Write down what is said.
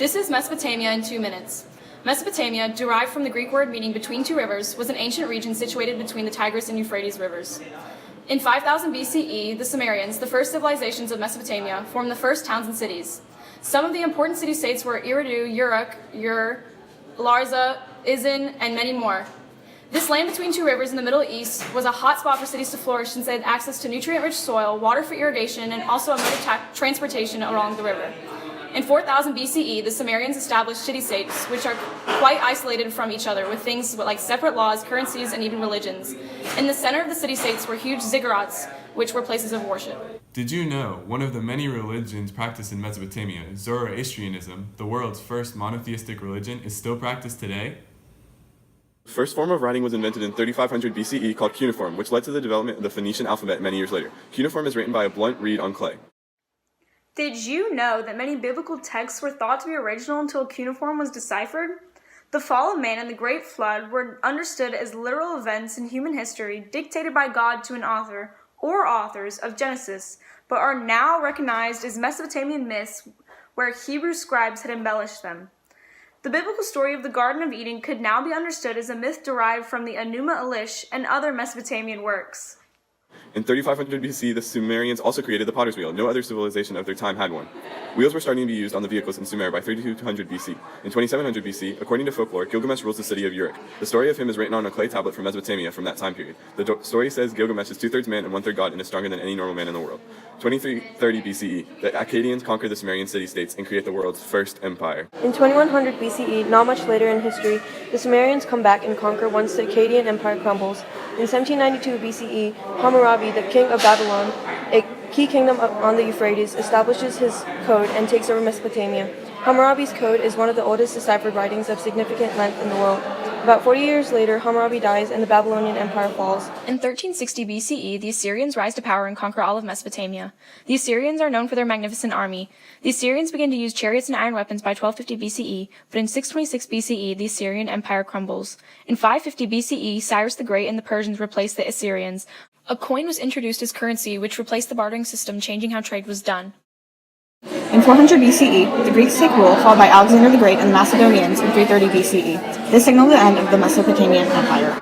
This is Mesopotamia in 2 minutes. Mesopotamia, derived from the Greek word meaning between two rivers, was an ancient region situated between the Tigris and Euphrates rivers. In 5000 BCE, the Sumerians, the first civilizations of Mesopotamia, formed the first towns and cities. Some of the important city-states were Eridu, Uruk, Ur, Larsa, Izin, and many more. This land between two rivers in the Middle East was a hot spot for cities to flourish since they had access to nutrient-rich soil, water for irrigation, and also a mode of transportation along the river. In 4000 BCE, the Sumerians established city-states, which are quite isolated from each other, with things like separate laws, currencies, and even religions. In the center of the city-states were huge ziggurats, which were places of worship. Did you know one of the many religions practiced in Mesopotamia, Zoroastrianism, the world's first monotheistic religion, is still practiced today? The first form of writing was invented in 3500 BCE called cuneiform, which led to the development of the Phoenician alphabet many years later. Cuneiform is written by a blunt reed on clay. Did you know that many biblical texts were thought to be original until cuneiform was deciphered? The fall of man and the Great Flood were understood as literal events in human history dictated by God to an author or authors of Genesis, but are now recognized as Mesopotamian myths where Hebrew scribes had embellished them. The biblical story of the Garden of Eden could now be understood as a myth derived from the Enuma Elish and other Mesopotamian works. In 3500 BC, the Sumerians also created the potter's wheel. No other civilization of their time had one. Wheels were starting to be used on the vehicles in Sumer by 3200 BC. In 2700 BC, according to folklore, Gilgamesh rules the city of Uruk. The story of him is written on a clay tablet from Mesopotamia from that time period. The story says Gilgamesh is 2/3 man and 1/3 god and is stronger than any normal man in the world. 2330 BCE, the Akkadians conquer the Sumerian city-states and create the world's first empire. In 2100 BCE, not much later in history, the Sumerians come back and conquer once the Akkadian Empire crumbles. In 1792 BCE, Hammurabi, the king of Babylon, a key kingdom on the Euphrates, establishes his code and takes over Mesopotamia. Hammurabi's code is one of the oldest deciphered writings of significant length in the world. About 40 years later, Hammurabi dies and the Babylonian Empire falls. In 1360 BCE, the Assyrians rise to power and conquer all of Mesopotamia. The Assyrians are known for their magnificent army. The Assyrians begin to use chariots and iron weapons by 1250 BCE, but in 626 BCE, the Assyrian Empire crumbles. In 550 BCE, Cyrus the Great and the Persians replaced the Assyrians. A coin was introduced as currency, which replaced the bartering system, changing how trade was done. In 400 BCE, the Greeks take rule, followed by Alexander the Great and the Macedonians in 330 BCE. This signaled the end of the Mesopotamian Empire.